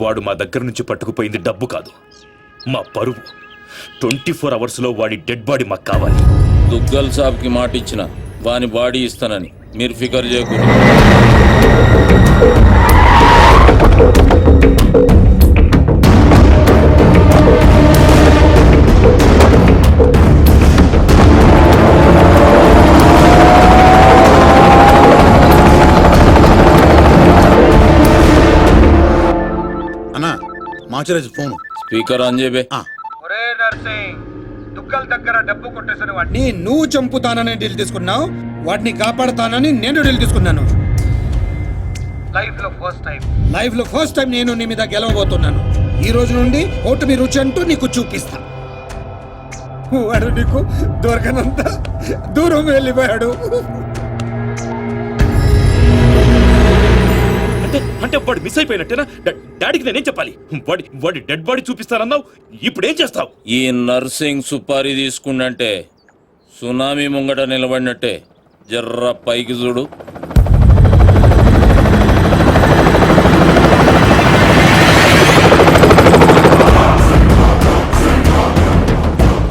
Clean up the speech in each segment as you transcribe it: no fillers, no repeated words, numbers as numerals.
వాడు మా దగ్గర నుంచి పట్టుకుపోయింది డబ్బు కాదు, మా పరువు. 24 అవర్స్లో వాడి డెడ్ బాడీ మాకు కావాలి. దుగ్గల్ సాబ్కి మాట ఇచ్చిన వాని బాడీ ఇస్తానని మీరు ఫికర్ చేయకూడదు. అన్నా మాచిరాజు ఫోన్ స్పీకర్ ఆన్ చేయబే. ఒరే నర్సింగ్, దుగ్గల్ దగ్గర డబ్బు కొట్టేసిన వాడిని నువ్వు చంపుతానని డీల్ తీసుకున్నావు, వాడిని కాపాడుతానని నేను డీల్ తీసుకున్నాను. లైఫ్ లో ఫస్ట్ టైం నేను నీ మీద గెలవబోతున్నాను. ఈ రోజు నుండి ఓటమి రుచి అంటూ నీకు చూపిస్తా. వాడు నీకు దొరకనంత దూరం వెళ్ళిపోయాడు. అంటే వాడు మిస్ అయిపోయినట్టేనా? డాడీకి నేనేం చెప్పాలి? వాడి డెడ్ బాడీ చూపిస్తానన్నావు, ఇప్పుడేం చేస్తావు? ఈ నర్సింగ్ సుపారీ తీసుకుండంటే సునామీ ముంగట నిలబడినట్టే. జర్ర పైకి చూడు.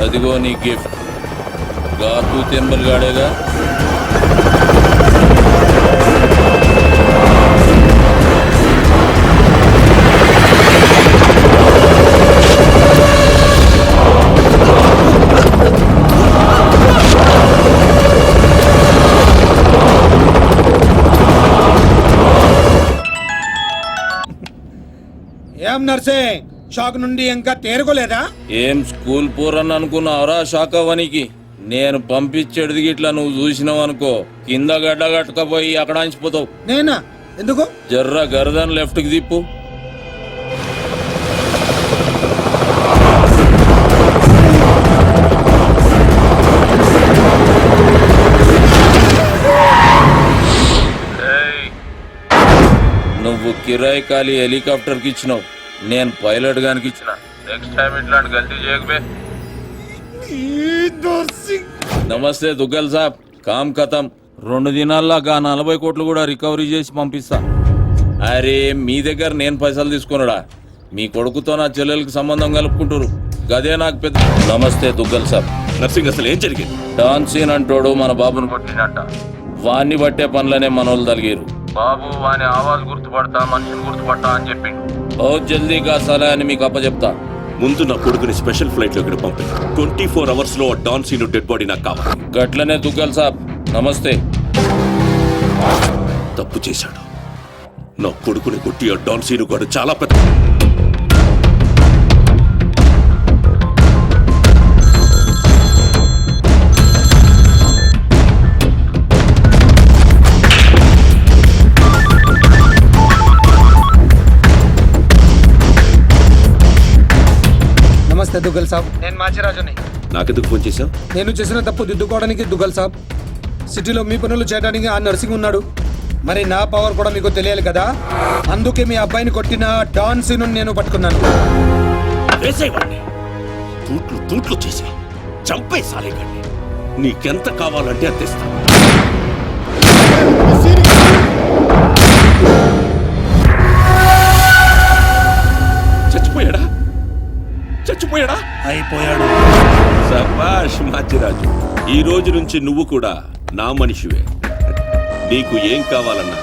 అదిగో నీ గిఫ్ట్. గాతు తెంబల్ గాడేగా. ఏం నర్సింగ్, షాక్ నుండి ఇంకా తేరుకోలేదా? ఏం స్కూల్ పోరని అనుకున్నావురా షాక్ అవ్వనికి? నేను పంపించేది ఇట్లా నువ్వు చూసినావు అనుకో, కింద గడ్డ కట్టుకపోయి అక్కడ అంచిపోతావు. నేనా? ఎందుకు? జర్ర గర్దన్ లెఫ్ట్ కి తిప్పు. నువ్వు కిరాయి ఖాళీ హెలికాప్టర్ కి ఇచ్చినావు, నేను పైలట్ గానికి ఇచ్చిన. నెక్స్ట్ టైం ఇట్లాంటి గల్తీ చేయకబే. నమస్తే దుగ్గల్ సాబ్, కామ్ ఖతం. 2 దినాల్లో 40 కోట్లు కూడా రికవరీ చేసి పంపిస్తా. అరే మీ దగ్గర నేను పైసలు తీసుకున్నాడా? మీ కొడుకుతో నా చెల్లెలకి సంబంధం కలుపుకుంటారు, గదే నాకు పెద్ద. నమస్తే దుగ్గల్ సాబ్. నర్సింగ్, అసలు ఏం జరిగింది? డాన్ సీన్ అంటోడు మన బాబును కొట్టినట్ట. వాణ్ణి బట్టే పనులనే మనోళ్ళు తలిగారు. బాబు వాని ఆవాజ్ గుర్తుపడతా, మనిషిని గుర్తుపడతా అని చెప్పిండు. బహుత్ జల్దీగా సలహా అని మీకు అప్పచెప్తా. ముందు నా కొడుకుని స్పెషల్ ఫ్లైట్ లో ఇక్కడ పంపి 24 అవర్స్ లో డాన్ సీను డెడ్ బాడీ నాకు కావాలి. గట్లనే దుగ్గల్ సాబ్. నమస్తే. తప్పు చేశాడు. నా కొడుకుని కొట్టి ఆ డాన్ సీను గాడు చాలా పెద్ద. నమస్తే దుగ్గల్ సాబ్, నేను మాచిరాజుని. నాకెందుకు ఫోన్ చేశావు? నేను చేసిన తప్పు దిద్దుకోవడానికి దుగ్గల్ సాబ్. సిటీలో మీ పనులు చేయడానికి ఆ నర్సింగ్ ఉన్నాడు, మరి నా పవర్ కూడా మీకు తెలియాలి కదా. అందుకే మీ అబ్బాయిని కొట్టిన డాన్ సీను నేను పట్టుకున్నాను. వేసేవాడిని తూట్లు చేసి చంపేసాలేకండి. నీకెంత కావాలంటే అందిస్తాను. చచ్చిపోయాడా? అయిపోయాడు. శభాష్ మాచిరాజు, ఈ రోజు నుంచి నువ్వు కూడా నా మనిషివే. నీకు ఏం కావాలన్నా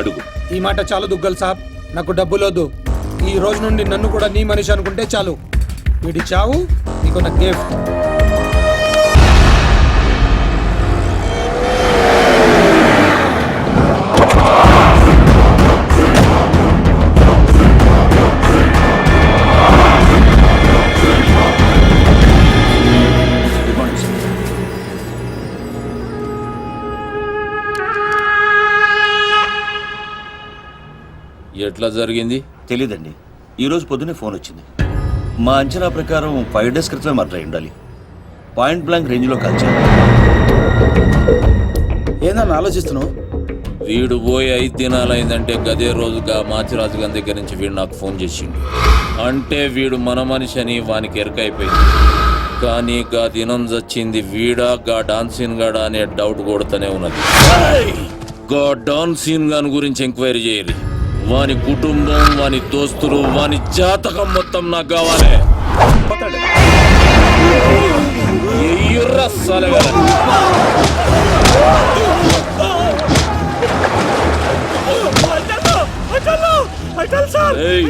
అడుగు. ఈ మాట చాలు దుగ్గల్ సాబ్, నాకు డబ్బులోదు. ఈ రోజు నుండి నన్ను కూడా నీ మనిషి అనుకుంటే చాలు. వీడి చావు నీకు నా గిఫ్ట్. ఎట్లా జరిగింది తెలీదండి. ఈరోజు పొద్దునే ఫోన్ వచ్చింది. మా అంచనా ప్రకారం 5 డేస్ క్రితమే మర్డర్ అయి ఉండాలి. పాయింట్ బ్లాంక్ రేంజ్లో కాల్చారు. ఏందన్నా ఆలోచిస్తున్నావు? వీడు పోయి 5 దినాలైందంటే గదే రోజుగా మాచిరాజు గారి దగ్గర నుంచి వీడు నాకు ఫోన్ చేసిండు. అంటే వీడు మన మనిషి అని వానికి ఎరకైపోయింది. కానీ గా దినం చచ్చింది వీడా గా డాన్ సీన్ గాడా అనే డౌట్ కొడుతూనే ఉన్నది. గా డాన్ సీన్ గాని గురించి ఎంక్వైరీ చేయాలి. వాని కుటుంబం, వాని దోస్తులు, వాని జాతకం మొత్తం నాకు కావాలి. ఎయ్యుర్రా సాలెగాల. ఏయ్,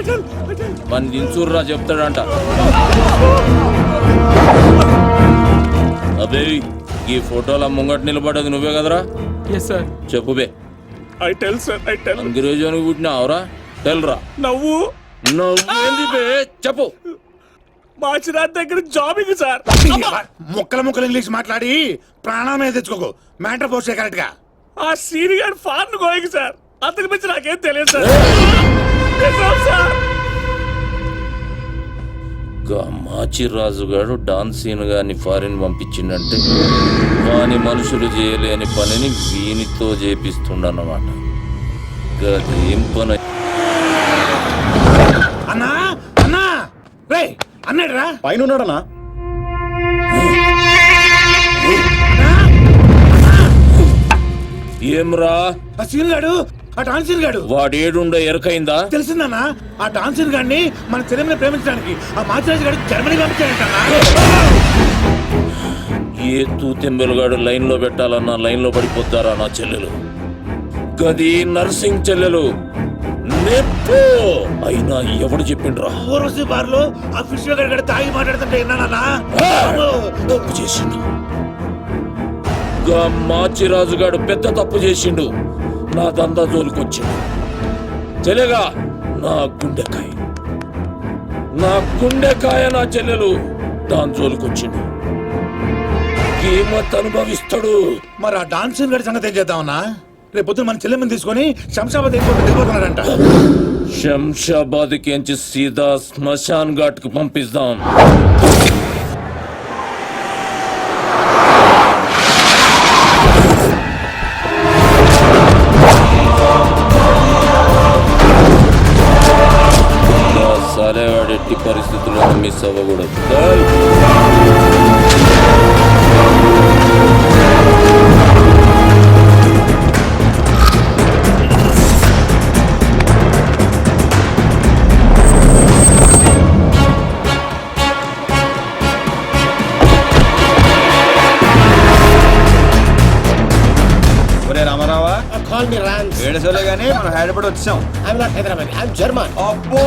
వాని దించుర్రా చెప్తాడంట. అబే ఈ ఫోటోల ముంగట నిలబడేది నువ్వే కదరా? Yes sir. చెప్పు బే. I tell sir, I tell. అంగిరేజానికి పుట్టినావురా? తెల్రా. నవ్వు నువ్వేంది బే? చెప్పు. మాచిరాజ్ దగ్గర జాబింగ్ సార్. ముక్కల ముక్కలు ఇంగ్లీష్ మాట్లాడి ప్రాణం మీద తెచ్చుకోకు. మ్యాటర్ పోస్ట్ కరెక్ట్ గా. ఆ సీనియర్ ఫారెన్ గోయింగ్ సార్. అంతకు మించి నాకేం తెలియదు సార్. నిజం సార్. మాచిరాజు గారు డాన్సీన్ గాని ఫారిన్ పంపించిండంటే వాని మనుషులు చేయలేని పనిని వీనితో చేపిస్తుండన్నమాట. గదేం పని? అన్నా అన్నా రే అన్నాడు రా పైన ఉన్నాడనా? ఏమ్రా ఆ సీన్ గాడు, ఆ డాన్సీన్ గాడు వాడేడుండో ఎరకైందా? తెలిసిందన్నా. ఆ డాన్సీన్ గాడిని మన చెల్లెమ్మని ప్రేమించడానికి ఆ మాచిరాజు గారు జర్మనీ పంపించాడంటన్నా. ఏ తూతెంబెలుగాడు లైన్ లో పెట్టాలన్నా లైన్ లో పడిపోతారా నా చెల్లెలు? గది నర్సింగ్ చెల్లెలు. నెప్పు అయినా ఎవడు చెప్పిండ్రా? ఊర్వశి బార్లో ఆ ఫిష్ గారు తాగి మాట్లాడుతుంటే విన్నానన్నా. తప్పు చేసిండు. మాచిరాజు గాడు పెద్ద తప్పు చేసిండు. నా దందా జోలికొచ్చిండు. చెల్లెగా నా గుండెకాయ, నా గుండెకాయ నా చెల్లెలు దాని జోలికొచ్చిండు. కీమత్ అనుభవిస్తాడు. మరి ఆ డాన్సీన్ గారి సంగతి ఏం చేద్దామన్నా? రేపు పొద్దున మన చెల్లెమ్మని తీసుకొని శంషాబాద్ వెళ్ళిపోతున్నాడంట. శంషాబాద్ కించి సీదా శ్మశాన్ ఘాట్ కు పంపిస్తాం. సాలేవాడు ఎట్టి పరిస్థితుల్లో మిస్ అవ్వకూడదు. ఒరే రామారావా, Call me Rams. ఏడుసోలే గానీ మనం హైదరాబాద్ వచ్చాం. I'm not Hyderabad. I'm German. అబ్బో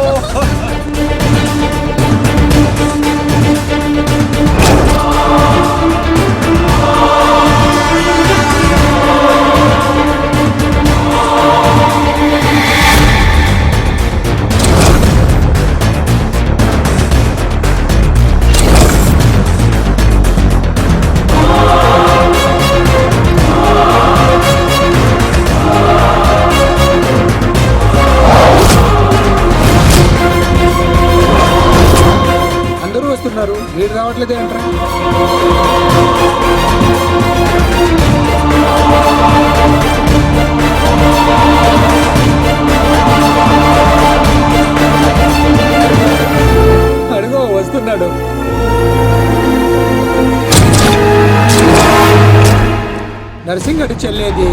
అందరూ వస్తున్నారు, వీడు రావట్లేదు ఏంట్రా? అడుగో వస్తున్నాడు. నర్సింగ్ అడి చెల్లేది.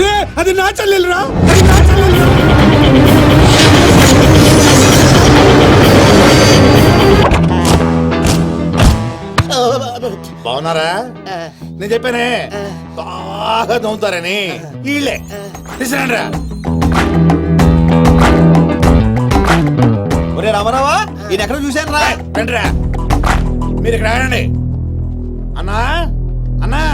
రే అది నా చెల్లెలురా, అది నా చెల్లెలు. బాగున్నారా? నేను చెప్పానే బాగా నవ్వుతారని. వీళ్ళే తీసుకురండిరా. ఒరే రామారావా, ఈయన ఎక్కడ చూశాను రా. రండిరా, మీరు ఇక్కడ ఆగండి. అన్నా అన్నా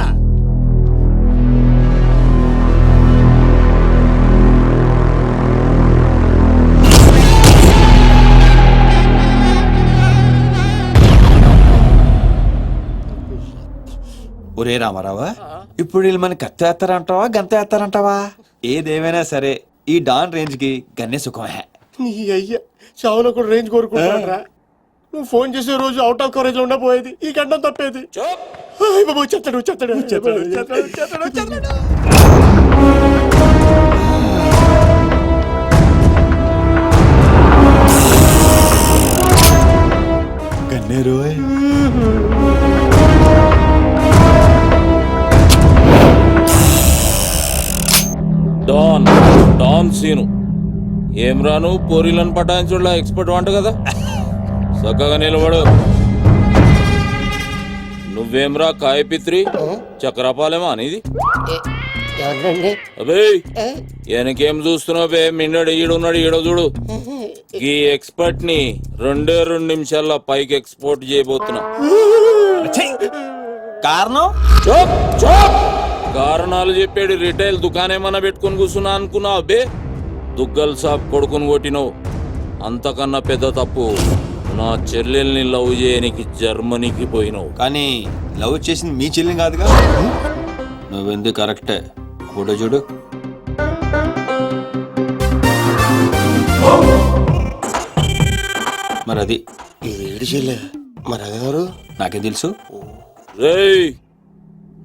ఒరే రామారావా, ఇప్పుడు వీళ్ళు మన కత్తి వేస్తారంటావా గంత వేస్తారంటావా? ఏదేమైనా సరే ఈ డాన్ రేంజ్ కి గన్నే సుఖమే. నీ అయ్యా చావులో కూడా రేంజ్ కోరుకుంటారా? నువ్వు ఫోన్ చేసే రోజు అవుట్ ఆఫ్ కవరేజ్ లో ఉండబోయేది, ఈ గండం తప్పేది. అయ్ బాబు, చెత్తడు చెత్తడు చెత్తడు చెత్తడు చెత్తడు చెత్తడు. గన్నేరు డాన్ డాన్ సీను ఏం రాను పోరీలను పటాయించుడులా ఎక్స్పర్ట్ వంట కదా, చక్కగా నిలబడు. నువ్వేమ్రా కాయపిత్రి చక్రపాలేమా అనేది? ఎవరండి? అబే వెనకేం చూస్తున్నావు బే, మిన్నడు ఈడున్నాడు ఈడో చూడు. ఈ ఎక్స్పర్ట్ ని 2 నిమిషాల్లో పైకి ఎక్స్పోర్ట్ చేయబోతున్నా. కారణం చూప్ చూప్ కారణాలు చెప్పాడు. రిటైల్ దుకాణేమన్నా పెట్టుకుని కూర్చున్నా అనుకున్నావు అబ్బే? దుగ్గల్ సాబ్ కొడుకుని కొట్టినావు. అంతకన్నా పెద్ద తప్పు నా చెల్లెల్ని లవ్ చేయనికి జర్మనీకి పోయినావు. కానీ లవ్ చేసింది మీ చెల్లిని కాదుగా. నువ్వెందుకు కరెక్టే, ఫోటో చూడు. మరి అది ఇది ఏడు చెల్లె, మరి అదెవరు? నాకేం తెలుసు. రేయ్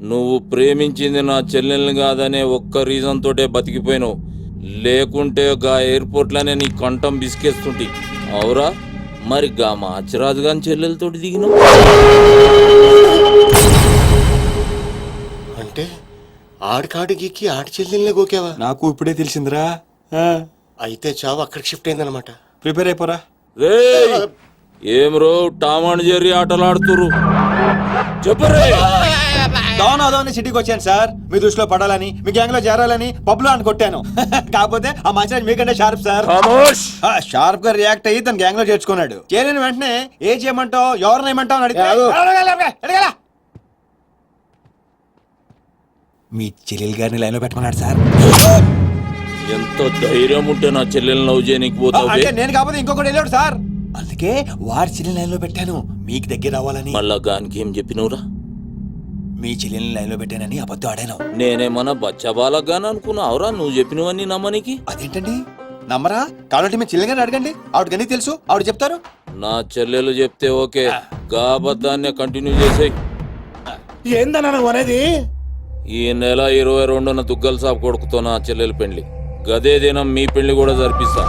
నువ్వు ప్రేమించింది నా చెల్లెల్ని కాదనే ఒక్క రీజన్ తోటే బతికిపోయినావు. లేకుంటే గా ఎయిర్పోర్ట్ లోనే నీ కంఠం బిసికేస్తుంటి. అవురా మరి గా మాచిరాజు గాని చెల్లెలతోటి దిగినావు. అంటే ఆడికాడికి ఆడి చెల్లెల్ని గోకేవా? నాకు ఇప్పుడే తెలిసిందిరా. అయితే చావు అక్కడికి షిఫ్ట్ అయిందనమాట. ప్రిపేర్ అయిపోరా. రేయ్ ఏం రో టామ్ అండ్ జెర్రీ ఆటలాడుతురు చెప్పరే. డౌన్ అవుదామని సిటీకి వచ్చాను సార్, మీ దృష్టిలో పడాలని, మీ గ్యాంగ్ లో చేరాలని పబ్లో అని కొట్టాను. కాకపోతే ఆ మచాజ్ మీకంటే షార్ప్ సార్. షార్ప్ గా రియాక్ట్ అయ్యి తన గ్యాంగ్ లో చేర్చుకున్నాడు. చేరిన వెంటనే ఏం చేయమంటావు, ఎవరిని ఏమంటావు అని అడిగాడు. మీ చెల్లెలు గారిని లైన్ లో పెట్టమన్నాడు సార్. ఎంత ధైర్యం ఉంటే నా చెల్లెల్ని లవ్ చేయనికి పోతావు? అంటే నేను కాకపోతే ఇంకొకటి వెళ్ళాడు సార్, అందుకే వారి చెల్లెని లైన్ లో పెట్టాను మీకు దగ్గర రావాలని. మళ్ళా గానికి ఏం చెప్పినవురా? మీ చెల్లెని లైన్ లో పెట్టానని అబద్ధం ఆడాను. నేనేమన్నా బచ్చబాలగాని అనుకున్నావురా నువ్వు చెప్పినవన్నీ నమ్మనికి? అదేంటండి నమ్మరా? కాబట్టి మీ చెల్లెని గారిని అడగండి, ఆవిడకన్నీ తెలుసు, ఆవిడ చెప్తారు. నా చెల్లెలు చెప్తే ఓకే, గా అబద్ధాన్ని కంటిన్యూ చేసేయ్. ఏందన్నా నువ్వు అనేది? ఈ నెల 22న దుగ్గల్ సాబ్ కొడుకుతో నా చెల్లెలు పెళ్లి. గదే దినం మీ పెళ్లి కూడా జరిపిస్తా.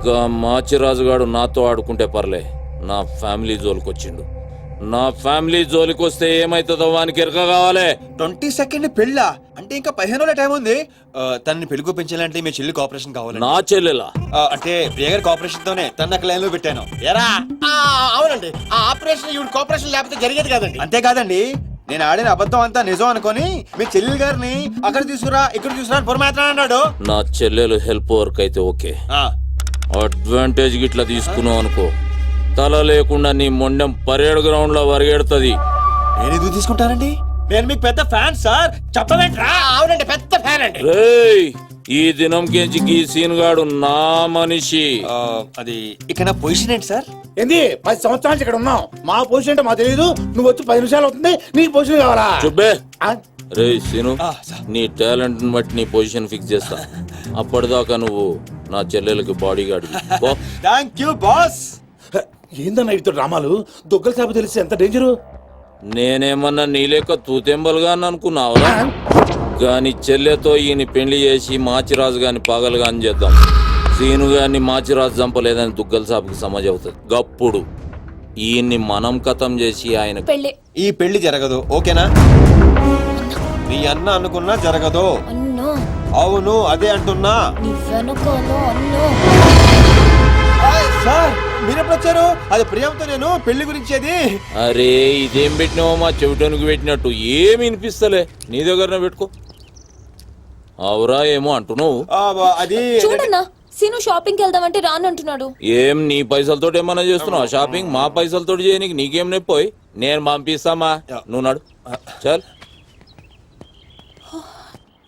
గా మాచిరాజుగాడు నాతో ఆడుకుంటే పర్లే, నా ఫ్యామిలీ జోలికొచ్చిండు. నా ఫ్యామిలీ జోలికొస్తే ఏమైతుందో వానికి ఎరక కావాలి. 22nd పెళ్ళా? అంటే ఇంకా 15 రోజుల టైం ఉంది. తనని పెళ్లి పెంచాలంటే మీ చెల్లి కోఆపరేషన్ కావాలి. నా చెల్లెలా? అంటే ప్రియ గారి కోఆపరేషన్ తోనే తన లైన్ లో పెట్టాను. ఎరా అవునండి, ఆ ఆపరేషన్ ఈవిడ కోఆపరేషన్ లేకపోతే జరిగేది కాదండి. అంతేకాదండి, నేను ఆడిన అబద్ధం అంతా నిజం అనుకొని మీ చెల్లెలు గారిని అక్కడ తీసుకురా ఇక్కడ తీసుకురా అని పొరమాత్రం అన్నాడు. నా చెల్లెలు హెల్ప్ వర్క్ అయితే ఓకే, అడ్వాంటేజ్ గిట్లా తీసుకున్నావు అనుకో, తల లేకుండా నీ మొండెం పరేడ్ గ్రౌండ్ లో పరిగెడుతుంది. నేను ఎందుకు తీసుకుంటానండి? నేను మీకు పెద్ద ఫ్యాన్ సార్, చెప్పవేంట్రా? అవునండి, పెద్ద ఫ్యాన్ అండి. రేయ్ ఈ దినం కెంచి ఈ సీన్ గాడు నా మనిషి. అది ఇక నా పొజిషన్ ఏంటి సార్? ఏంది 10 సంవత్సరాల నుంచి ఇక్కడ ఉన్నావు, మా పొజిషన్ అంటే మాకు తెలియదు. నువ్వు వచ్చి 10 నిమిషాలు అవుతుంది, నీ పొజిషన్ కావాలా? చుబ్బే. ఆ? రే సీను, నీ టాలెంట్ బట్టి నీ పొజిషన్ ఫిక్స్ చేస్తా. అప్పటిదాకా నువ్వు నా చెల్లెలకి body guard. Thank you boss. ఏందన్నా ఇటు రామాలు? దొగ్గల సాబు తెలిసి ఎంత డేంజరు? నేనేమన్నా నీ లెక్క తూతెంబలుగా అనుకున్నావురా? గాని చెల్లెతో ఈయన పెళ్లి చేసి మాచిరాజు గాని పాగలుగా అని చేద్దాం. సీను గాని మాచిరాజు చంపలేదని దుగ్గల సాబుకి సమజ్ అవుతుంది. గప్పుడు ఈయన్ని మనం కథం చేసి ఆయన ఈ పెళ్లి జరగదు, ఓకేనా? నీ అన్న అనుకున్నా జరగదు. అవును అదే అంటున్నా. సార్ మీరెప్పుడు వచ్చారు? అది ప్రియంతో నేను పెళ్లి గురించేది. అరే ఇదేం పెట్టినావో మా చెవిటోనికి పెట్టినట్టు ఏమి వినిపిస్తలే, నీ దగ్గరనే పెట్టుకో. అవురా ఏమో అంటున్నావు? అది చూడన్నా, సీను షాపింగ్ వెళ్దామంటే రానంటున్నాడు. ఏం నీ పైసలతోటి ఏమన్నా చేస్తున్నావు షాపింగ్? మా పైసలతోటి చేయనీకి నీకేం నొప్పోయి? నేను పంపిస్తామా, నువ్వు నడు చల్.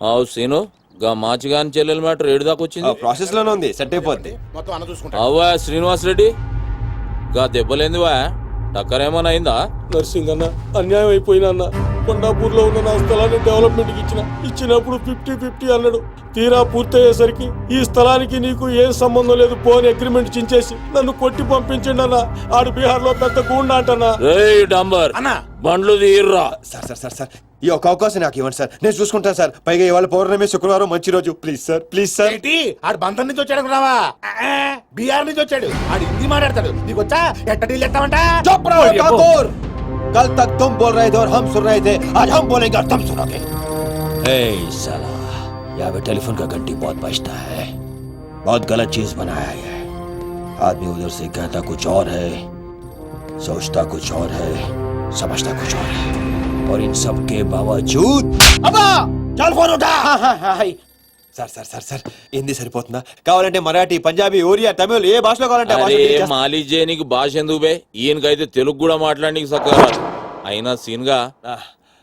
అవు సీను, గా మాచిగాని చెల్లెల మ్యాటర్ ఏడు దాకా వచ్చింది. ప్రాసెస్ లోనే ఉంది, సెట్ అయిపోద్ది. మొత్తం అన్న చూసుకుంటా. అవ్వా శ్రీనివాస్ రెడ్డి, గా దెబ్బలేందివా? టక్కరేమన్నా అయిందా? నర్సింగ్ అన్న అన్యాయం అయిపోయినా అన్న. కొండాపూర్ లో ఉన్న నా స్థలాన్ని డెవలప్మెంట్ కి ఇచ్చినప్పుడు 50-50 అన్నాడు. తీరా పూర్తయ్యేసరికి ఈ స్థలానికి నీకు ఏం సంబంధం లేదు పోని అగ్రిమెంట్ చించేసి నన్ను కొట్టి పంపించండి అన్న. ఆడు బీహార్ లో పెద్ద గూండా అంటన్నా. రేయ్ డంబర్ అన్నా బండ్లు తీర్రా. సార్ ఈ ఒక్క అవకాశం నాకు ఇవ్వండి సార్, నేను చూసుకుంటాను సార్. పైగా ఇవాళ పౌర్ణమి, శుక్రవారం మంచి రోజు. Please sir. ఏంటి ఆడు బంధం నుంచి వచ్చాడు అనుకున్నావా? బీహార్ నుంచి వచ్చాడు. ఆడు హిందీ మాట్లాడతాడు. నీకు వచ్చా ఎట్ట డీల్ ఎత్తామంటా? कल तक तुम बोल रहे थे और हम सुन रहे थे, आज हम बोलेंगे और तुम सुनोगे। साला यहाँ पे टेलीफोन का घंटी बहुत बजता है, बहुत गलत चीज बनाया है। आदमी उधर से कहता कुछ और है, सोचता कुछ और है, समझता कुछ और है, और इन सब के बावजूद अबा चल फोन उठा। సార్ హిందీ సరిపోతుందా? కావాలంటే మరాఠీ, పంజాబీ, ఒరియా, తమిళ్ ఏ భాషలో కావాలంటే ఆ భాషలో అరే చేస్తా. మాలిజే నీకు భాష ఎందుకు బే? ఈయనకైతే తెలుగు కూడా మాట్లాడనీకి సక్కగా అయినా సీన్గా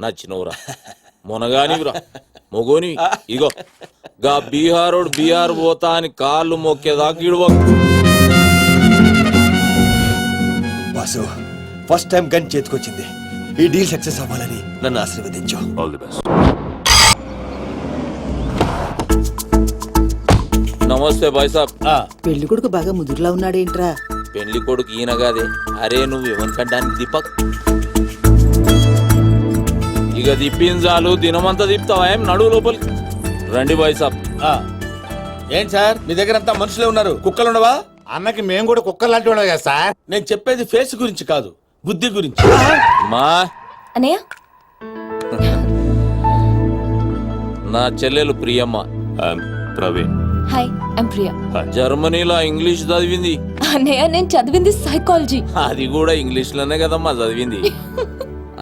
నచ్చినవురా మునగానివిరా మొగోని. ఇగో గా బీహారోడు బీహార్ పోతా అని కాళ్ళు మొక్కేదాకా ఇడవ. వాసు ఫస్ట్ టైం గన్ చేతికొచ్చింది. ఈ డీల్ సక్సెస్ అవ్వాలని నన్ను ఆశీర్వదించు. All the best. నమస్తే బాయ్ సాబ్. పెళ్లి కొడుకు బాగా ముదురులా ఉన్నాడేంట్రా? పెళ్లి కొడుకు ఈయన కాదే. అరే నువ్వు ఎవరికంటానికి దీపక్? ఇక దిప్పిన చాలు దినమంతా దిప్తావా? ఏం నడువు లోపలికి రండి బాయ్ సాబ్. ఏంటి సార్ మీ దగ్గర అంతా మనుషులే ఉన్నారు, కుక్కలు ఉండవా? అన్నకి మేము కూడా కుక్కలు లాంటి వాళ్ళం కదా సార్. నేను చెప్పేది ఫేస్ గురించి కాదు, బుద్ధి గురించి. మా అన్నయ్య నా చెల్లెలు ప్రియమ్మ ప్రవీణ్. Hi I'm Priya. జర్మనీలో ఇంగ్లీష్ చదివింది. అన్నయ్య నేను చదివింది సైకాలజీ. అది కూడా ఇంగ్లీష్ లోనే కదమ్మా చదివింది.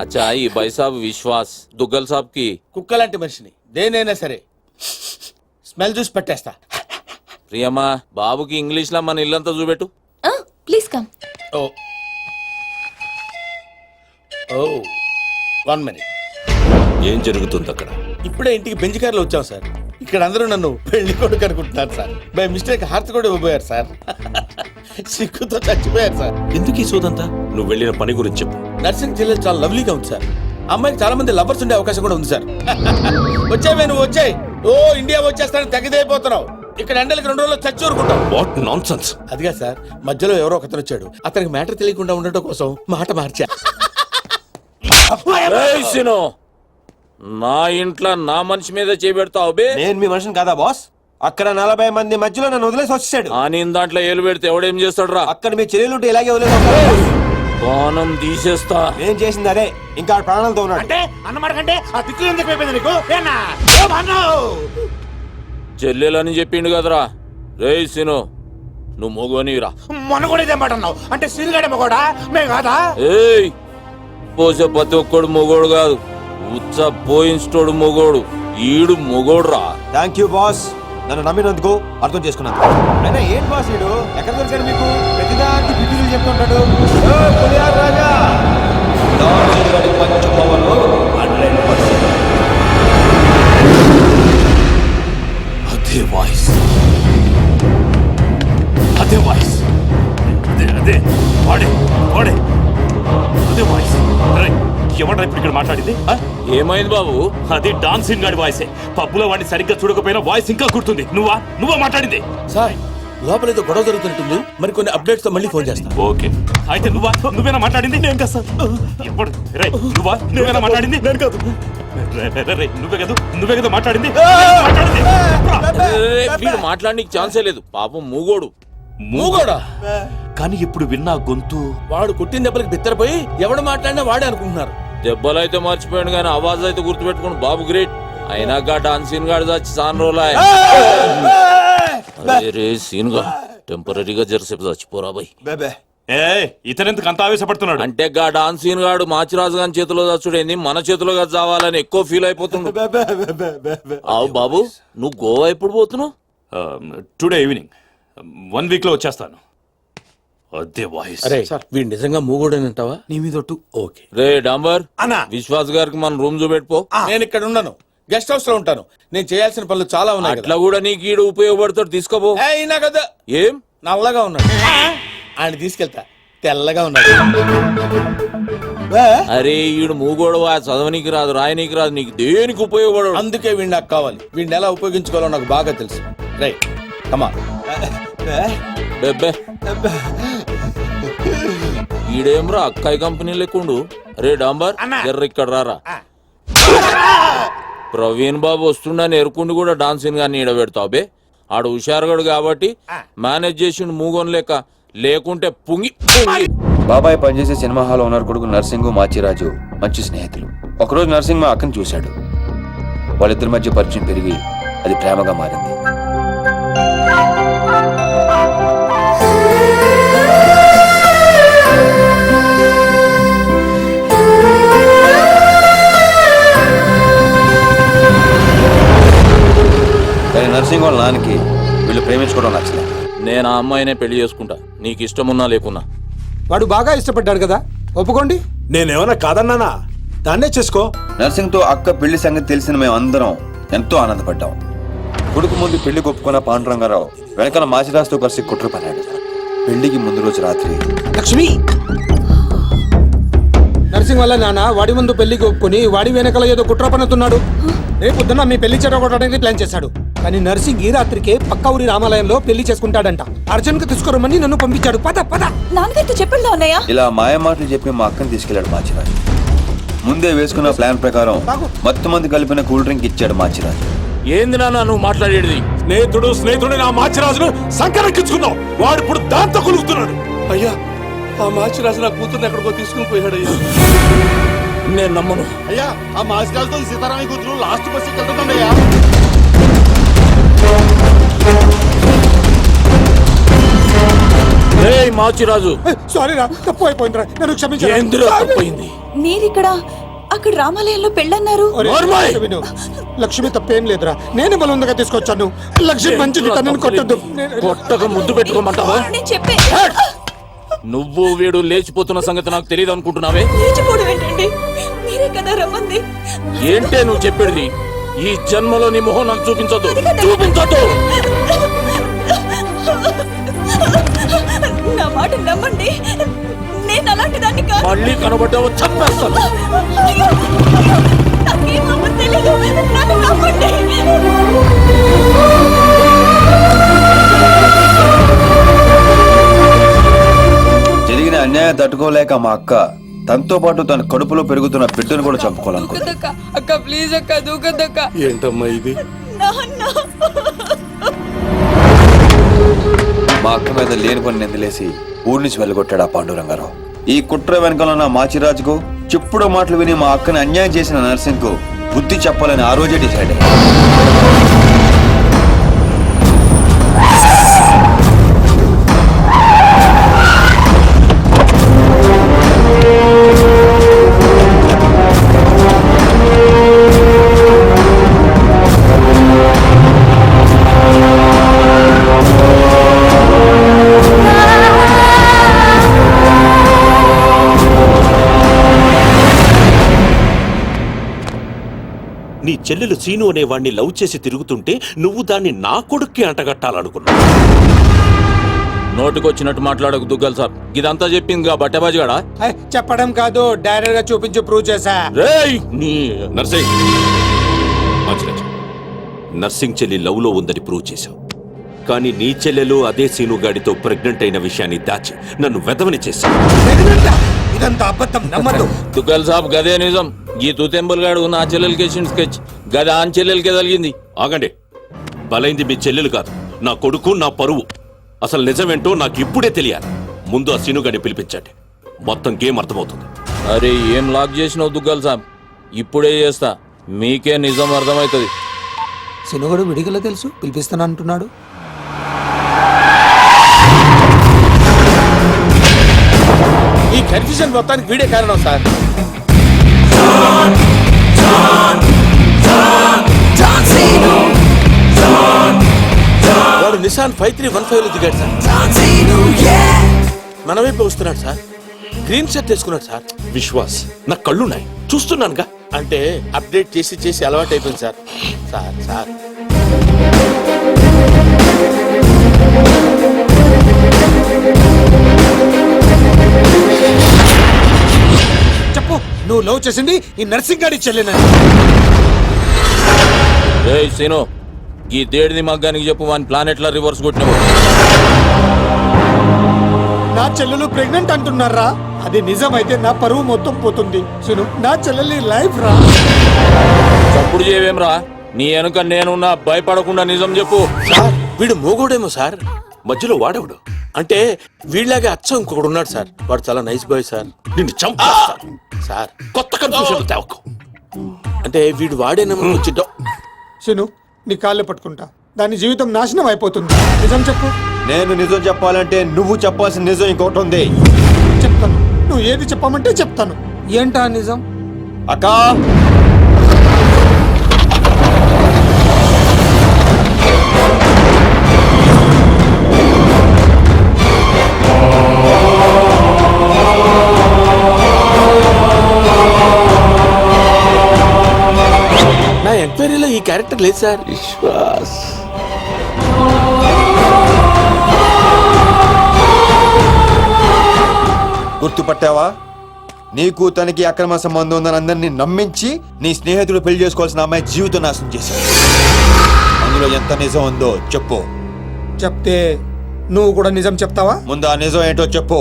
అచ్చా ఈ బాయ్ సాబ్ విశ్వాస్ దుగ్గల్ సాబ్ కి కుక్కలాంటి మనిషిని దేనైనా సరే స్మెల్ చూసి పట్టేస్తా. ప్రియమ్మా బాబుకి ఇంగ్లీష్ లో మన ఇల్లంతా చూపెట్టు. Please come. Oh 1 minute. ఏం జరుగుతుంది అక్కడ? ఇప్పుడే ఇంటికి బెంచ్ కార్లో వచ్చాం సార్. ఇక్కడ అందరూ నన్ను పెళ్లి కొడుకు అనుకుంటున్నారు సార్. బై మిస్టేక్ హార్ట్ కూడా ఇవ్వబోయారు సార్. సిక్కుతో చచ్చిపోయారు సార్. ఎందుకు ఈ సోదంతా? నువ్వు వెళ్ళిన పని గురించి చెప్పు. నర్సింగ్ జిల్లా చాలా లవ్లీగా ఉంది సార్. అమ్మాయికి చాలా మంది లవర్స్ ఉండే అవకాశం కూడా ఉంది సార్. వచ్చావే నువ్వు వచ్చాయి. ఓ ఇండియా వచ్చేస్తానని తగ్గిదైపోతున్నావు. ఇక్కడ ఎండలకి 2 రోజుల్లో చచ్చి ఊరుకుంటావు. What nonsense. అదిగా సార్ మధ్యలో ఎవరో ఒకతను వచ్చాడు. అతనికి మ్యాటర్ తెలియకుండా ఉండటం కోసం మాట మార్చా. ఏయ్ సినో, నా ఇంట్లో నా మనిషి మీద చేపెడతావు బే? నేను మీ మనిషిని కాదా బాస్? అక్కడ 40 మంది మధ్యలో నన్ను వదిలేసి వచ్చేసాడు. ఆ నేను దాంట్లో ఏలు పెడితే ఎవడేం చేస్తాడు రా? అక్కడ మీ చెల్లెలుంటే ఇలాగే వదిలేసి ప్రాణం తీసేస్తా. ఏం చేసింది అదే, ఇంకా ఆడ ప్రాణాలతో ఉన్నాడు. అంటే అన్నమాట కంటే ఆ తిట్లు ఎందుకు అయిపోయింది నీకు? ఏనా చెల్లెలని చెప్పిండు కదరా. రేయ్ సిను నువ్వు మొగోనిరా. మొన్న కూడా ఇదే మాట అన్నావు. అంటే సీనుగాడేమో కూడా మేము కాదా? ఏయ్ పోసే ప్రతి ఒక్కడు మొగోడు కాదు, ఉచ్చ పోయించోడు మొగోడు. ఈడు మొగోడు రా. థ్యాంక్ యూ బాస్, నన్ను నమ్మినందుకు, అర్థం చేసుకున్నాను. అయినా ఏంటి బాస్ వీడు ఎక్కడ దొరికాడు మీకు? ప్రతిదానికి బిడ్డలు చెప్తుంటాడు. రాజా అదే వాయిస్, అదే వాయిస్, అదే వాడే వాడే అదే వాయిస్. ఎవడ్రా ఇప్పుడు ఇక్కడ మాట్లాడింది? ఏమైంది బాబు? అది డాన్సింగ్ గాడి వాయిసే. పబ్బులో వాడిని సరిగ్గా చూడకపోయినా వాయిస్ ఇంకా గుర్తుంది. నువ్వా మాట్లాడింది? సార్ లోపల ఏదో గొడవ జరుగుతున్నట్టుంది. మరి కొన్ని అప్డేట్స్ తో మళ్ళీ ఫోన్ చేస్తా. ఓకే అయితే నువ్వేనా మాట్లాడింది? నేను కాదు సార్. ఎప్పుడు నువ్వేనా మాట్లాడింది? నేను కాదు. నువ్వే కదా మాట్లాడింది. వీడు మాట్లాడడానికి ఛాన్సే లేదు పాపం మూగోడు. మూగోడా? కానీ ఇప్పుడు విన్నా గొంతు. వాడు కుట్టిన దెబ్బలకి బిత్తరపోయి ఎవడు మాట్లాడినా వాడే అనుకుంటున్నారు. దెబ్బలైతే మర్చిపోయాడు కానీ ఆవాజ్ అయితే గుర్తుపెట్టుకోండి. బాబు గ్రేట్. అయినా గా డాన్సీన్ గాడు చచ్చి సాన్ రోజులు రే సీన్ గా టెంపరీగా జరసేపు చచ్చిపోరా బాయ్. ఇతనెందుకు అంత ఆవేశపడుతున్నాడు? అంటే గా డాన్సీన్ గాడు మాచిరాజు గారి చేతిలో చచ్చుడేంది మన చేతిలో చావాలని ఎక్కువ ఫీల్ అయిపోతున్నాడు. అవు బాబు నువ్వు గోవా ఎప్పుడు పోతున్నావు? టుడే ఈవినింగ్ 1 week లో వచ్చేస్తాను. అదే వాయిస్. అరే వీడు నిజంగా మూగోడనంటావా? నీ మీద ఒట్టు. ఓకే రే డాంబర్ అన్నా విశ్వాస్ గారికి మన రూమ్ చూపెట్టుకో. నేను ఇక్కడ ఉన్నాను, గెస్ట్ హౌస్ లో ఉంటాను. నేను చేయాల్సిన పనులు చాలా ఉన్నాయి. అట్లా కూడా నీకు ఈడు ఉపయోగపడతాడు, తీసుకోపో. అయినా కదా ఏం నల్లగా ఉన్నాడు, ఆయన తీసుకెళ్తా. తెల్లగా ఉన్నాడు. అరే ఈడు మూగోడవా, చదవనీకి రాదు, రాయనీకి రాదు, నీకు దేనికి ఉపయోగపడడు. అందుకే వీడు నాకు కావాలి. వీడిని ఎలా ఉపయోగించుకోవాలో నాకు బాగా తెలుసు. రైట్ కమా. బెబ్బే ఈడేమ్రా అక్కాయి కంపెనీ లెక్కుండు. రే డాంబర్ ఎర్ర ఇక్కడ రారా. ప్రవీణ్ బాబు వస్తుండని ఎరుకుండి కూడా డాన్సింగ్ గాని ఈడబెడతావు బే. ఆడు హుషారుగాడు కాబట్టి మేనేజ్ చేసిండు మూగోన్ లేక, లేకుంటే పుంగి పుంగి. బాబాయ్ పనిచేసే సినిమా హాల్ ఓనర్ కొడుకు నర్సింగ్ మాచిరాజు మంచి స్నేహితులు. ఒకరోజు నర్సింగ్ మా అక్కని చూశాడు. వాళ్ళిద్దరి మధ్య పరిచయం పెరిగి అది ప్రేమగా మారింది. కానీ నర్సింగ్ వాళ్ళ నాన్నకి వీళ్ళు ప్రేమించుకోవడం నచ్చలేదు. నేను ఆ అమ్మాయినే పెళ్లి చేసుకుంటా, నీకు ఇష్టమున్నా లేకున్నా. వాడు బాగా ఇష్టపడ్డాడు కదా, ఒప్పుకోండి. నేనేమన్నా కాదన్నానా? దాన్నే చేసుకో. నర్సింగ్తో అక్క పెళ్లి సంగతి తెలిసిన మేము అందరం ఎంతో ఆనందపడ్డాం. కొడుకు ముందు పెళ్లి ఒప్పుకున్న పాండురంగారావు వెనకాల మాచిరాజుతో కలిసి కుట్ర పన్నాడు. పెళ్లికి ముందు రోజు రాత్రి లక్ష్మి నర్సింగ్ వల్ల నాన్న వాడి ముందు పెళ్లికి ఒప్పుకొని వాడి వెనకాల ఏదో కుట్ర పన్నుతున్నాడు. రేపొద్దున మీ పెళ్లి చెడగొట్టడానికి ప్లాన్ చేశాడు. కానీ నర్సింగ్ ఈ రాత్రికే పక్క ఊరి రామాలయంలో పెళ్లి చేసుకుంటాడంట. అర్జున్ కు తీసుకురమ్మని నన్ను పంపించాడు. పద పద. నాన్నగారితో చెప్పండి అన్నయ్య. ఇలా మాయ మాటలు చెప్పి మా అక్కని తీసుకెళ్లాడు మాచిరాజు. ముందే వేసుకున్న ప్లాన్ ప్రకారం మొత్తం మంది కలిపిన కూల్ డ్రింక్ ఇచ్చాడు మాచిరాజు. ఏంది నాన్న నువ్వు మాట్లాడేది? స్నేహితుడు నా మాచిరాజును సంకరెక్కించుకున్నావు. వాడు ఇప్పుడు దాంతో కొలుగుతున్నాడు. అయ్యా ఆ మాచిరాజు నా కూతుర్ని ఎక్కడికో తీసుకుని పోయాడు. అయ్యా నేను నమ్మను. అయ్యా ఆ మాసికాలతో సీతారామయ్య కూతురు లాస్ట్ బస్ వెళ్తుందయ్యా. మాచిరాజు సారీ రా, తప్పు అయిపోయిందిరా, నన్ను క్షమించు. ఏందిరా తప్పయింది? మీరిక్కడ అక్కడ రామాలయంలో పెళ్ళన్నారు. లక్ష్మి తప్పేం లేదురా, నేను బలంగా తీసుకొచ్చాను. లక్ష్మి మంచిది, తనని కొట్టద్దు. కొట్టక ముద్దు పెట్టుకోమంటావా? నేను చెప్పే నువ్వు వీడు లేచిపోతున్న సంగతి నాకు తెలియదు అనుకుంటున్నావే? లేచిపోవడం ఏంటండి? మీరే కదా రమ్మంది. ఏంటే నువ్వు చెప్పేది? ఈ జన్మలో నీ మొహం నాకు చూపించొద్దు, చూపించొద్దు. నా మాట నమ్మండి, నేను అలాంటి దాన్ని కాదు. మళ్ళీ కనబడ్డావు చంపేస్తాను. అయ్యో, నాకేం అవ్వదు తెలీదు, నన్ను నమ్మండి. జరిగిన అన్యాయం తట్టుకోలేక మా అక్క తనతో పాటు తన కడుపులో పెరుగుతున్న బిడ్డను కూడా చంపుకోవాలనుకుంది. అక్క ప్లీజ్ అక్క, దూకద్దక్క. ఏంటమ్మా ఇది? మా అక్క మీద లేని పని నిందలేసి ఊరి నుంచి వెళ్ళగొట్టాడు ఆ పాండురంగారావు. ఈ కుట్ర వెనకాల ఉన్న మాచిరాజుకు చెప్పుడు మాటలు విని మా అక్కని అన్యాయం చేసిన నర్సింగ్ కు బుద్ధి చెప్పాలని ఆ రోజే డిసైడ్ అయ్యాడు. నీ చెల్లెలు సీను అనే వాణ్ణి లవ్ చేసి తిరుగుతుంటే నువ్వు దాన్ని నా కొడుక్కి అంటగట్టాలనుకున్నా. నోటికొచ్చినట్టు మాట్లాడకు దుగ్గల్ సాబ్. ఇదంతా చెప్పింది బట్టబాజిగాడా? చెప్పడం కాదు, డైరెక్ట్ గా చూపించి ప్రూవ్ చేశా. నర్సింగ్ నర్సింగ్ చెల్లి లవ్ లో ఉందని ప్రూవ్ చేశావు. కానీ నీ చెల్లెలు అదే సీను గాడితో ప్రెగ్నెంట్ అయిన విషయాన్ని దాచి నన్ను వెదవని చేశావు. ఇదంతా అబద్ధం, నమ్మదు. దుగ్గల్ సాబ్ గదే నిజం. ఈ తూతెంబుల్ గాడు నా చెల్లెలకి స్కెచ్ గది ఆన్ చెల్లెలకే కలిగింది. ఆగండి, బలైంది మీ చెల్లెలు కాదు, నా కొడుకు, నా పరువు. అసలు నిజమేంటో నాకు ఇప్పుడే తెలియాలి. ముందు ఆ సీను గాడిని పిలిపించండి, మొత్తం గేమ్ అర్థమవుతుంది. అరే ఏం లాక్ చేసినావు దుగ్గల్ సాబ్? ఇప్పుడే చేస్తా, మీకే నిజం అర్థమవుతుంది. సినుగడు విడిగల తెలుసు, పిలిపిస్తాను అంటున్నాడు. ఈ కన్ఫ్యూజన్ మొత్తానికి వీడే కారణం సార్. వాడు నిసాన్ 5315 లో దిగాడు సార్. మన వైపు వస్తున్నాడు సార్. గ్రీన్ షర్ట్ వేసుకున్నాడు సార్. విశ్వాస్, నా కళ్ళున్నాయి, చూస్తున్నానుగా. అంటే అప్డేట్ చేసి చేసి అలవాటు అయిపోయింది సార్. సార్ సార్ వచ్చేసింది ఈ నర్సింగ్ గాడి చెల్లెనని. ఏయ్ సీను ఈ దేడిది మగ్గానికి చెప్పు వాని ప్లానెట్లా రివర్స్ కొట్టినావు. నా చెల్లెలు ప్రెగ్నెంట్ అంటున్నారా? అది నిజమైతే నా పరువు మొత్తం పోతుంది. సును, నా చెల్లెలి లైఫ్ రా. చప్పుడు చేయవేమ్రా, నీ వెనుక నేనున్నా, భయపడకుండా నిజం చెప్పు. సార్ వీడు మోగోడేమో సార్, మధ్యలో వాడేవాడు. అంటే వీళ్ళలాగే అచ్చం ఇంకొకడు ఉన్నాడు సార్, వాడు చాలా నైస్ బాయ్ సార్. నిన్ను చంపేస్తాను సార్ కొత్త కన్ఫ్యూజన్ తేవకు. అంటే వీడు వాడేనేమో వచ్చి సును, నీ కాళ్ళు పట్టుకుంటా. దాని జీవితం నాశనం అయిపోతుంది. నిజం చెప్పు. నేను నిజం చెప్పాలంటే నువ్వు చెప్పాల్సిన నిజం ఇంకోటి ఉంది. చెప్తాను, నువ్వు ఏది చెప్పమంటే చెప్తాను. ఏంటా నిజం? అక్కా, నా ఎంక్వైరీలో ఈ క్యారెక్టర్ లేదు సార్. విశ్వాస్ గుర్తుపట్టావా? నీకు తనకి అక్రమ సంబంధం ఉందని అందరినీ నమ్మించి నీ స్నేహితుడు పెళ్లి చేసుకోవాల్సిన అమ్మాయి జీవితం నాశనం చేశాడు. అందులో ఎంత నిజం ఉందో చెప్పు. చెప్తే నువ్వు కూడా నిజం చెప్తావా? ముందు ఆ నిజం ఏంటో చెప్పు.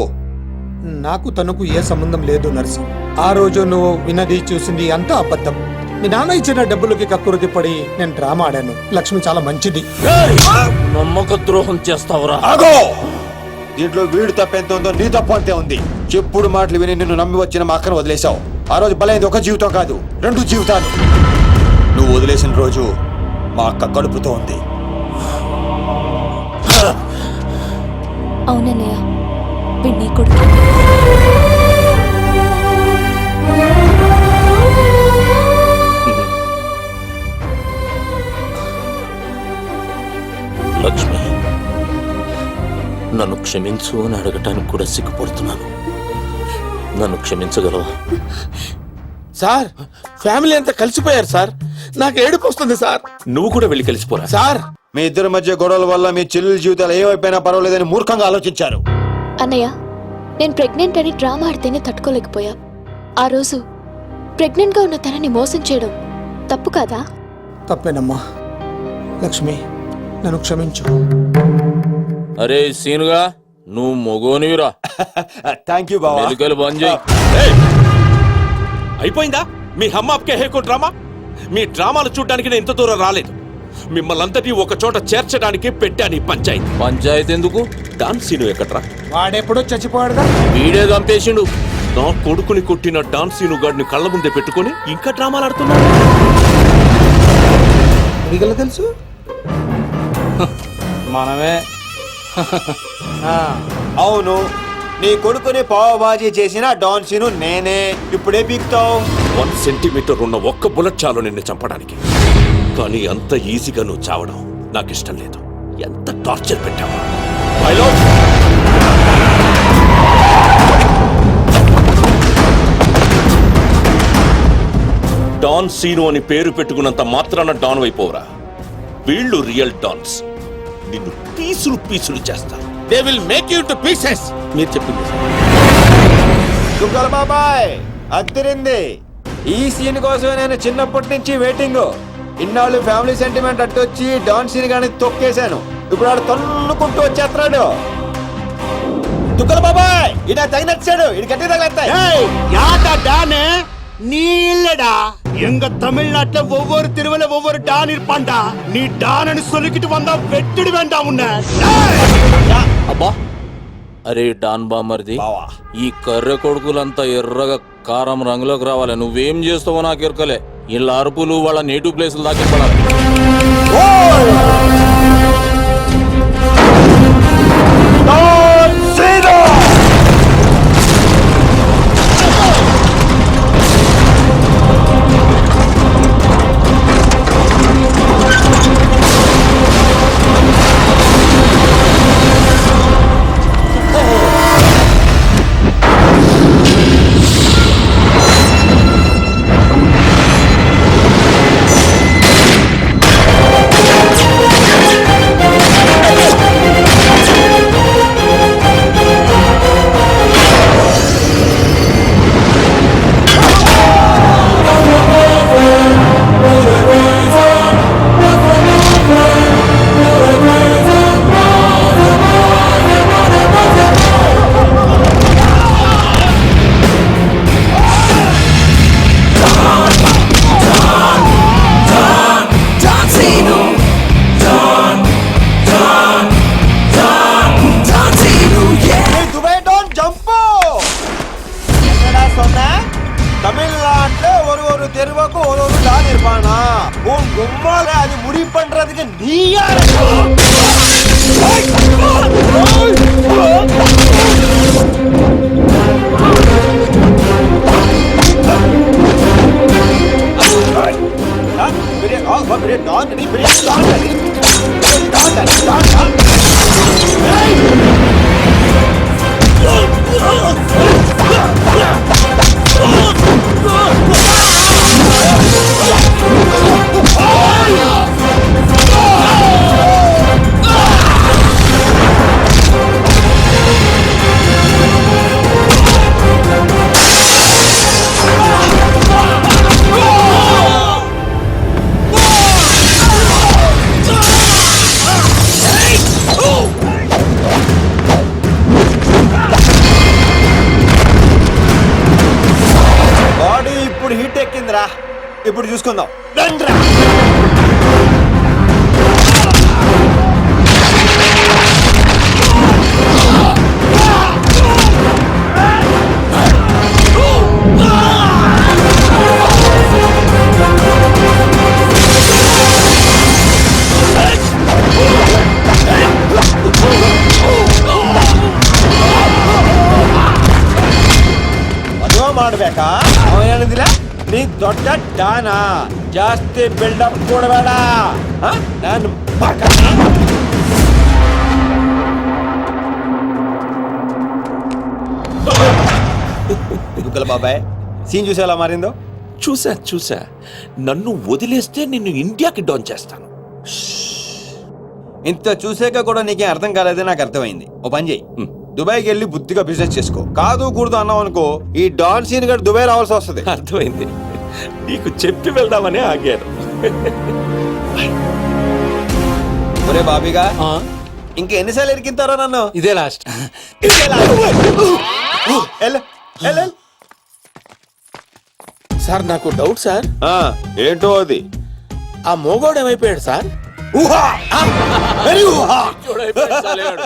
నాకు తనకు ఏ సంబంధం లేదు నర్సింగ్. ఆ రోజు నువ్వు విన్నది చూసింది అంతా అబద్ధం. మీ నాన్న ఇచ్చిన డబ్బులకి కక్కురుతి పడి నేను డ్రామా ఆడాను. లక్ష్మి చాలా మంచిది. నమ్మక ద్రోహం చేస్తావురా. ఆగో! దీంట్లో వీడు తప్పెంత ఉందో నీ తప్పు అంతే ఉంది. చెప్పుడు మాటలు విని నిన్ను నమ్మి వచ్చిన మా అక్కను వదిలేశావు. ఆ రోజు బలైంది ఒక జీవితం కాదు, 2 జీవితాలు. నువ్వు వదిలేసిన రోజు మా అక్క కడుపుతో ఉంది. అవునన్నయ్య, వీణ్ణి కొడుకు. లక్ష్మి, నన్ను క్షమించు అని అడగటానికి కూడా సిగ్గుపడుతున్నాను. నన్ను క్షమించగలవా? సార్, ఫ్యామిలీ అంతా కలిసిపోయారు సార్. నాకు ఏడుపు వస్తుంది సార్. నువ్వు కూడా వెళ్ళి కలిసిపోరా. సార్, మీ ఇద్దరి మధ్య గొడవల వల్ల మీ చెల్లెల జీవితాలు ఏమైపోయినా పర్వాలేదని మూర్ఖంగా ఆలోచించారు. అన్నయ్య, నేను ప్రెగ్నెంట్ అని డ్రామా ఆడితేనే తట్టుకోలేకపోయా. ఆ రోజు ప్రెగ్నెంట్ గా ఉన్న తనని మోసం చేయడం తప్పు కాదా? తప్పేనమ్మా. లక్ష్మి, నన్ను క్షమించు. అరే సీనుగా, నువ్వు మొగోనివిరా. థ్యాంక్ యూ బావా. మెలికలు బంద్ చేయి. ఏయ్! అయిపోయిందా మీ హమ్మాప్కే హేకో డ్రామా? మీ డ్రామాలు చూడడానికి నేను ఇంత దూరం రాలేదు. మిమ్మల్ని అందరినీ ఒక చోట చేర్చడానికి పెట్టాను ఈ పంచాయతీ. పంచాయతీ ఎందుకు? డాన్ సీను ఎక్కడ్రా? వాడెప్పుడో చచ్చిపోయాడుగా. వీడే చంపేసిండు. నా కొడుకుని కొట్టిన డాన్ సీను గాడిని కళ్ళ ముందే పెట్టుకుని ఇంకా డ్రామాలు ఆడుతున్నాడు. అడిగల తెలుసు మనమే. అవును, నీ కొడుకుని పావబాజీ చేసిన డాన్ సీను నేనే. ఇప్పుడే పీకుతావు. 1 సెంటీమీటర్ ఉన్న ఒక్క బుల్లెట్ చాలు నిన్ను చంపడానికి. కానీ అంత ఈజీగా నువ్వు చావడం నాకు ఇష్టం లేదు. ఎంత టార్చర్ పెట్టావు. డాన్ సీను అని పేరు పెట్టుకున్నంత మాత్రాన డాన్ అయిపోవరా. వీళ్ళు రియల్ డాన్స్. నిన్ను పీసులు పీసులు చేస్తారు. They will make you to pieces. మీరు చెప్పింది దుగ్గల బాబాయ్, అద్దరింది. ఈ సీన్ కోసమే నేను చిన్నప్పటి నుంచి వెయిటింగ్. ఇన్నాళ్ళు ఫ్యామిలీ సెంటిమెంట్ అట్టొచ్చి డాన్ సీన్ గాని తొక్కేశాను. ఇప్పుడు ఆడు తన్నుకుంటూ వచ్చేస్తున్నాడు. దుగ్గల బాబాయ్, ఇడ తగినచ్చాడు. ఇటు గట్టి తగిలేస్తాయి. நீ இல்லடா, எங்க தமிழ்நாட்டுல ஒவ்வொரு திருவிழா ஒவ்வொரு டான் இருப்பான்டா. நீ டான்னு சொல்லிக்கிட்டு வந்தா வெட்டிடு வேண்டாம் உன்னை. అబ్బా, అరే డాన్ బామర్ది, బావా. ఈ కర్రె కొడుకులంతా ఎర్రగా కారం రంగులోకి రావాలి. నువ్వేం చేస్తావో నాకు ఎరకలే. వీళ్ళ అరుపులు వాళ్ళ నేటివ్ ప్లేసులు దాకిపడాలి. డాన్ అని డాన్ అని డాన్ అని డాన్ డాన్. బాడీ ఇప్పుడు హీట్ ఎక్కిందిరా, ఇప్పుడు చూసుకుందాం. రండ్రా. ಮದುವೆ ಮಾಡ್ಬೇಕಾ ಅವ ಹೇಳಿದಿಲ್ಲ ನೀ ದೊಡ್ಡ ಡಾನ ಜಾಸ್ತಿ ಬಿಲ್ಡಪ್ ಕೊಡಬೇಡ ನಾನು దుగ్గల బాబాయ్ సీన్ చూసి ఎలా మారిందో. చూసా నన్ను వదిలేస్తే నిన్ను ఇండియాకి డౌన్ చేస్తాను. ఇంత చూసాక కూడా నీకేం అర్థం కాలేదని నాకు అర్థమైంది. ఓ పని చేయి, దుబాయ్కి వెళ్ళి బుద్ధిగా బిజినెస్ చేసుకో. కాదు కూడదు అన్నావు అనుకో, ఈ డాన్ సీన్ గడు దుబాయ్ రావాల్సి వస్తుంది. అర్థమైంది, నీకు చెప్పి వెళ్దామనే ఆగాను. ఒరే బాబీగా, ఇంకా ఎన్నిసార్లు ఎరికింతారో నన్ను? ఇదే లాస్ట్. సార్ నాకు డౌట్ సార్, ఏంటో అది. ఆ మోగోడు ఏమైపోయాడు సార్? ఊహా! వెరీ ఊహా! చూడైపోయాడు, చాలేవాడు.